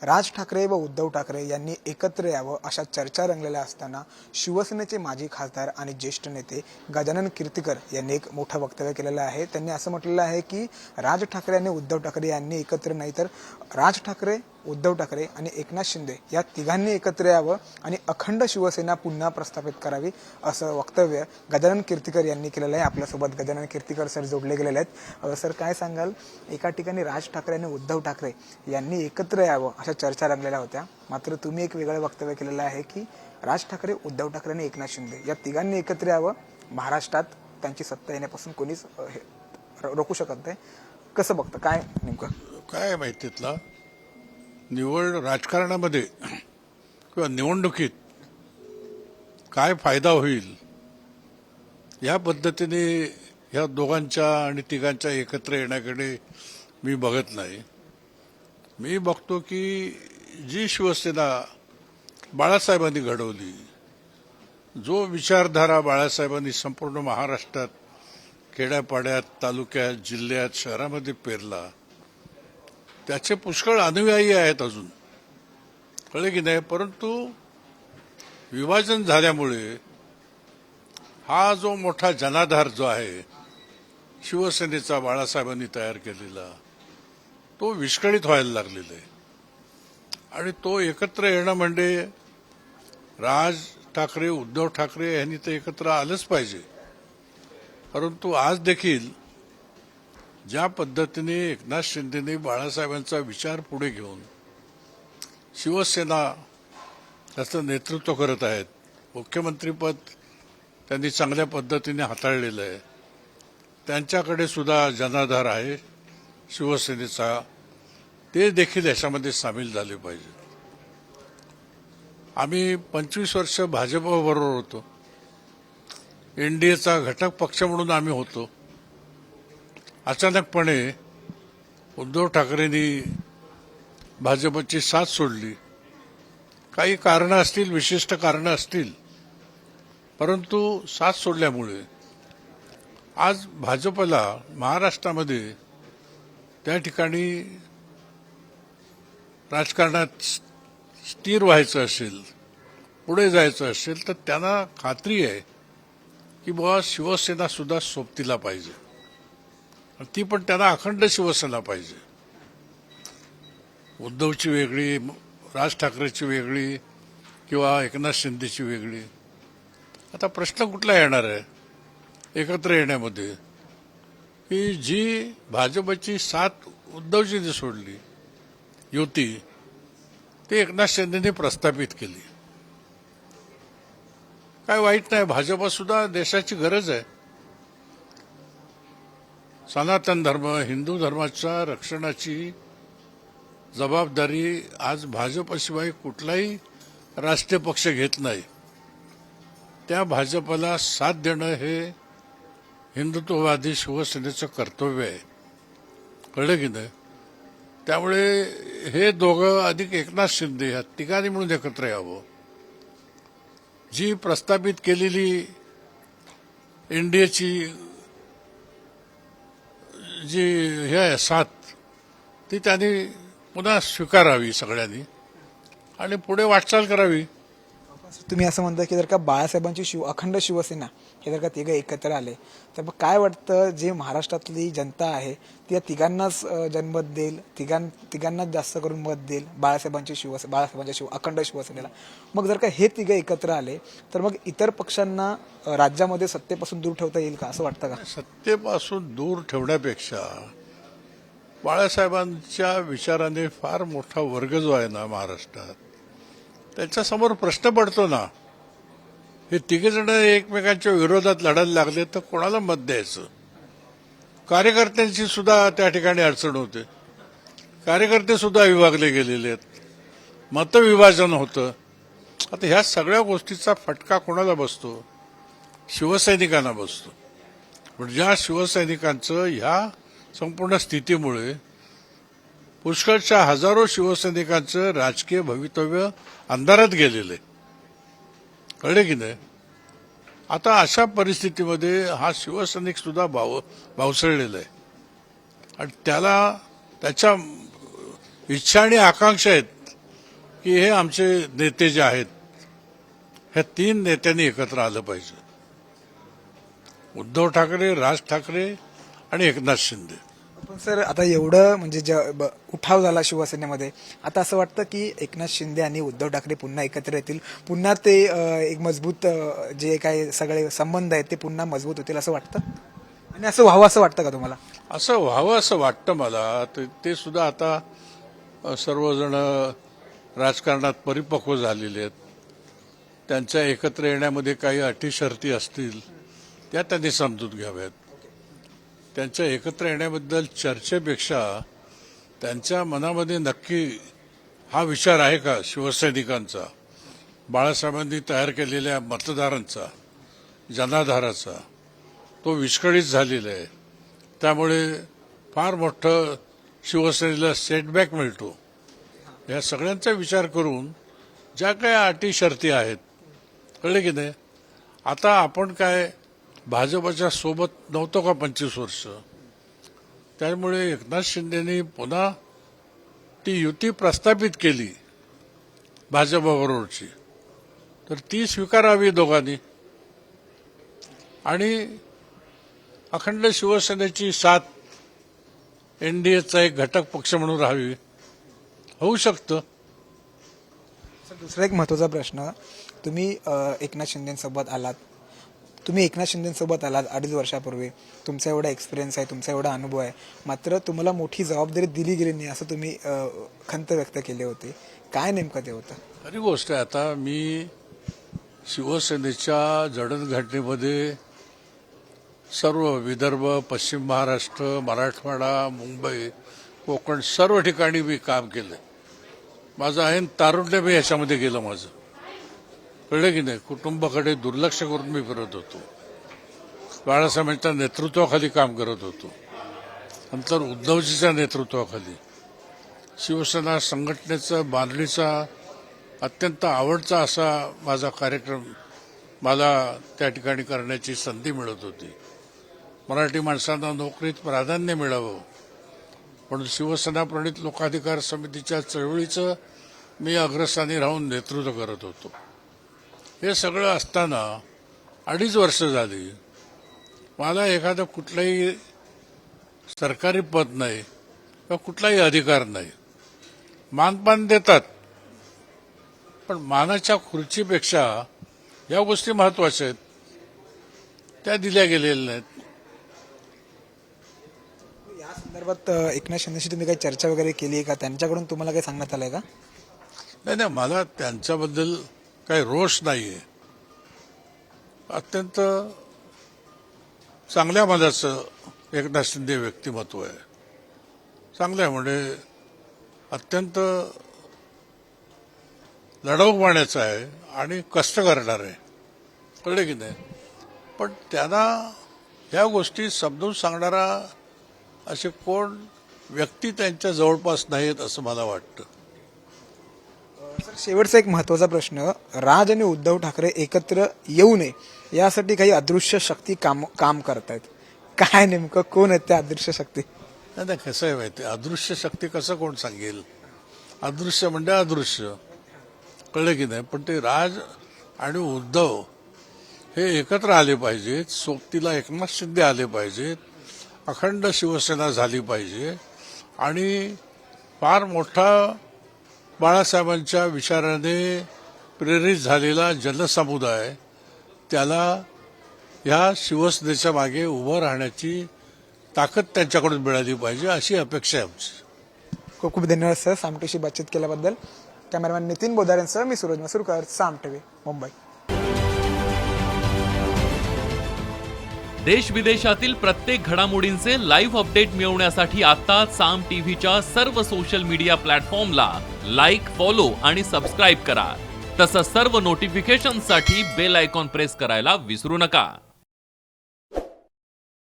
राज ठाकरे व उद्धव ठाकरे यांनी एकत्र यावं अशा चर्चा रंगलेल्या असताना शिवसेनेचे माजी खासदार आणि ज्येष्ठ नेते गजानन कीर्तिकर यांनी एक मोठं वक्तव्य केलेलं आहे। त्यांनी असं म्हटलेलं आहे की राज ठाकरे आणि उद्धव ठाकरे यांनी एकत्र नाही तर राज ठाकरे, उद्धव ठाकरे आणि एकनाथ शिंदे या तिघांनी एकत्र यावं आणि अखंड शिवसेना पुन्हा प्रस्थापित करावी असं वक्तव्य गजानन कीर्तिकर यांनी केलेलं आहे। आपल्यासोबत गजानन कीर्तिकर सर जोडले गेलेले आहेत। सर काय सांगाल, एका ठिकाणी राज ठाकरे आणि उद्धव ठाकरे यांनी एकत्र यावं अशा चर्चा रंगलेल्या होत्या, मात्र तुम्ही एक वेगळं वक्तव्य केलेलं आहे की राज ठाकरे, उद्धव ठाकरे आणि एकनाथ शिंदे या तिघांनी एकत्र यावं, महाराष्ट्रात त्यांची सत्ता येण्यापासून कोणीच रोखू शकत नाही। कसं बघतं, काय नेमकं काय माहितीतला निवड राजकारणामध्ये किंवा निवडणुकीत काय फायदा होईल या पद्धतीने या दोघांच्या आणि तिघांच्या एकत्र येण्याकडे मी बघत नाही। मी बघतो की जी शिवसेना बाळासाहेबांनी घडवली, जो विचारधारा बाळासाहेबांनी संपूर्ण महाराष्ट्रात खेड्यापाड्यात, तालुक्यात, जिल्ह्यात, शहरामध्ये पेरला, त्याचे पुष्कळ अनुयायी आहेत अजून, कळले की नाही। परंतु विभाजन झाल्यामुळे हा जो मोठा जनाधार जो आहे शिवसेनेचा बाळासाहेबांनी तयार केलेला, तो विस्कळीत व्हायला लागलेला आहे। आणि तो एकत्र येणं म्हणजे राज ठाकरे, उद्धव ठाकरे यांनी तर एकत्र आलंच पाहिजे। परंतु आज देखील ज्या पद्धतीने एकनाथ शिंदेने बाळासाहेबांचा विचार पुढे घेऊन शिवसेना त्याचं नेतृत्व करत आहेत, मुख्यमंत्रीपद त्यांनी चांगल्या पद्धतीने हाताळलेलं आहे, त्यांच्याकडे सुद्धा जनाधार आहे शिवसेनेचा, ते देखील याच्यामध्ये सामील झाले पाहिजे। आम्ही 25 वर्ष भाजपबरोबर होतो, एनडीएचा घटक पक्ष म्हणून आम्ही होतो। अचानकपणे उद्धव ठाकरेंनी भाजपची साथ सोडली, काही कारणं असतील, विशिष्ट कारणं असतील, परंतु साथ सोडल्यामुळे आज भाजपला महाराष्ट्रामध्ये त्या ठिकाणी राजकारणात स्थिर व्हायचं असेल, पुढे जायचं असेल, तर त्यांना खात्री आहे की बुवा शिवसेना सुद्धा सोबतीला पाहिजे, ती पण त्यांना अखंड शिवसेना पाहिजे। उद्धवची वेगळी, राज ठाकरेची वेगळी किंवा एकनाथ शिंदेची वेगळी। आता प्रश्न कुठला येणार आहे एकत्र येण्यामध्ये की जी भाजपची साथ उद्धवजींनी सोडली युती, ते एकनाथ शिंदेने प्रस्थापित केली। काय वाईट नाही, भाजप सुद्धा देशाची गरज आहे। सनातन धर्म, हिंदू धर्माच्या रक्षणाची जबाबदारी आज भाजपशिवाय कुठलाही राष्ट्रीय पक्ष घेत नाही। त्या भाजपला साथ देणं हे हिंदुत्ववादी शिवसेनेचं कर्तव्य आहे, कळलं की नाही। त्यामुळे हे दोघं अधिक एकनाथ शिंदे या तिघांनी म्हणून एकत्र यावं। जी प्रस्थापित केलेली एनडीएची जी हे आहे साथ, ती त्यांनी पुन्हा स्वीकारावी सगळ्यांनी आणि पुढे वाटचाल करावी। तुम्ही असं म्हणता की जर का बाळासाहेबांची अखंड शिवसेना हे जर का तिघं एकत्र आले तर मग काय वाटतं, जे महाराष्ट्रातली जनता आहे ती या तिघांनाच जनमत देईल, तिघांनाच जास्त करून मत देईल बाळासाहेबांच्या अखंड शिवसेनेला। मग जर का हे तिघं एकत्र आले तर मग इतर पक्षांना राज्यामध्ये सत्तेपासून दूर ठेवता येईल का, असं वाटतं का? सत्तेपासून दूर ठेवण्यापेक्षा बाळासाहेबांच्या विचाराने फार मोठा वर्ग जो आहे ना महाराष्ट्रात, त्याच्यासमोर प्रश्न पडतो ना, हे तिघेजण एकमेकांच्या विरोधात लढायला लागले तर कोणाला मत द्यायचं? कार्यकर्त्यांची सुद्धा त्या ठिकाणी अडचण होते, कार्यकर्ते सुद्धा विभागले गेलेले आहेत, मतविभाजन होतं। आता ह्या सगळ्या गोष्टीचा फटका कोणाला बसतो? शिवसैनिकांना बसतो। पण ज्या शिवसैनिकांचं ह्या संपूर्ण स्थितीमुळे पुष्कळच्या हजारो शिवसैनिकांचं राजकीय भवितव्य अंधारात गेलेले, कळले की नाही। आता अशा परिस्थितीमध्ये हा शिवसैनिक सुद्धा भावसळलेला आहे आणि त्याला त्याच्या इच्छा आणि आकांक्षा आहेत की हे आमचे नेते जे आहेत ह्या 3 नेत्यांनी एकत्र आलं पाहिजे. उद्धव ठाकरे, राज ठाकरे आणि एकनाथ शिंदे. पण सर आता एवढं म्हणजे उठाव झाला शिवसेनेमध्ये, आता असं वाटतं की एकनाथ शिंदे आणि उद्धव ठाकरे पुन्हा एकत्र येतील, पुन्हा ते एक मजबूत जे काही सगळे संबंध आहेत ते पुन्हा मजबूत होतील असं वाटतं, आणि असं व्हावं असं वाटतं का तुम्हाला? असं व्हावं असं वाटतं मला. ते सुद्धा आता सर्वजण राजकारणात परिपक्व झालेले आहेत. त्यांच्या एकत्र येण्यामध्ये काही अटी शर्ती असतील त्या त्यांनी समजून घ्याव्यात. त्यांच्या एकत्र येण्याबद्दल चर्चेपेक्षा त्यांच्या मनामध्ये नक्की हा विचार आहे का शिवसैनिकांचा, बाळासाहेबांनी तयार केलेल्या मतदारांचा, जनाधाराचा, तो विस्कळीत झालेला आहे. त्यामुळे फार मोठं शिवसेनेला सेटबॅक मिळतो. या सगळ्यांचा विचार करून ज्या काही अटी शर्ती आहेत, कळले की नाही, आता आपण काय भाजपच्या सोबत नव्हतो का 25 वर्ष, त्यामुळे एकनाथ शिंदेनी पुन्हा ती युती प्रस्थापित केली भाजपबरोबरची, तर ती स्वीकारावी दोघांनी आणि अखंड शिवसेनेची साथ एनडीएचा एक घटक पक्ष म्हणून राहावी. होऊ शकतं. दुसरा एक महत्त्वाचा प्रश्न, तुम्ही एकनाथ शिंदेसोबत आलात, तुम्ही एकनाथ शिंदेसोबत आलात 2.5 वर्षापूर्वी, तुमचा एवढा एक्सपिरियन्स आहे, तुमचा एवढा अनुभव आहे, मात्र तुम्हाला मोठी जबाबदारी दिली गेली नाही असं तुम्ही खंत व्यक्त केली होती. काय नेमकं ते होतं? खरी गोष्ट आहे. आता मी शिवसेनेच्या जडणघडणीमध्ये सर्व विदर्भ, पश्चिम महाराष्ट्र, मराठवाडा, मुंबई, कोकण सर्व ठिकाणी मी काम केलं. माझं ऐन तारुण्य मी याच्यामध्ये गेलं. माझं कळलं की नाही, कुटुंबाकडे दुर्लक्ष करून मी फिरत होतो. बाळासाहेबांच्या नेतृत्वाखाली काम करत होतो. नंतर उद्धवजीच्या नेतृत्वाखाली शिवसेना संघटनेचा बांधणीचा अत्यंत आवडता असा माझा कार्यक्रम मला त्या ठिकाणी करण्याची संधी मिळत होती. मराठी माणसांना नोकरीत प्राधान्य मिळावं म्हणून शिवसेना प्रणित लोकाधिकार समितीच्या चळवळीचं मी अग्रस्थानी राहून नेतृत्व करत होतो. हे सगळं असताना 2.5 वर्ष झाली, मला एखादं कुठलंही सरकारी पद नाही किंवा कुठलाही अधिकार नाही. मानपान देतात, पण मानाच्या खुर्चीपेक्षा या गोष्टी महत्वाच्या आहेत, त्या दिल्या गेलेल्या नाहीत. या संदर्भात एकनाथ शिंदेशी तुम्ही काही चर्चा वगैरे केली आहे का? त्यांच्याकडून तुम्हाला काही सांगण्यात आलंय का? नाही, मला त्यांच्याबद्दल काही रोष नाहीये. अत्यंत चांगल्या मनाचं एकनाथ शिंदे व्यक्तिमत्व आहे. चांगलं म्हणजे अत्यंत लढवण्याचं आहे आणि कष्ट करणार आहे. कळले की नाही, पण त्यांना ह्या गोष्टी समजून सांगणारा असे कोण व्यक्ती त्यांच्या जवळपास नाहीत असं मला वाटतं. सर, शेवटचा एक महत्त्वाचा प्रश्न, राज आणि उद्धव ठाकरे एकत्र येऊ नये यासाठी काही अदृश्य शक्ती काम करतायत. काय नेमकं कोण आहेत त्या अदृश्य शक्ती? नाही, कसं आहे माहिती, अदृश्य शक्ती कसं कोण सांगेल? अदृश्य म्हणजे अदृश्य, कळलं की नाही. पण ते राज आणि उद्धव हे एकत्र आले पाहिजेत, सोबतीला एकनाथ शिंदे आले पाहिजेत, अखंड शिवसेना झाली पाहिजे आणि फार मोठा बाळासाहेबांच्या विचाराने प्रेरित झालेला जनसमुदाय त्याला ह्या शिवसेनेच्या मागे उभं राहण्याची ताकद त्यांच्याकडून मिळाली पाहिजे अशी अपेक्षा आहे आमची. खूप खूप धन्यवाद सर, साम टीव्हीशी बातचीत केल्याबद्दल. कॅमेरामॅन नितीन बोधारेंसह मी सूरज मसूरकर, साम टीव्ही, मुंबई. देश विदेशातील प्रत्येक घडामोडींचे लाईव्ह अपडेट मिळवण्यासाठी आता साम टीव्हीच्या सर्व सोशल मीडिया प्लॅटफॉर्मला लाईक, फॉलो आणि सबस्क्राईब करा. तसंच सर्व नोटिफिकेशनसाठी बेल आयकॉन प्रेस करायला विसरू नका.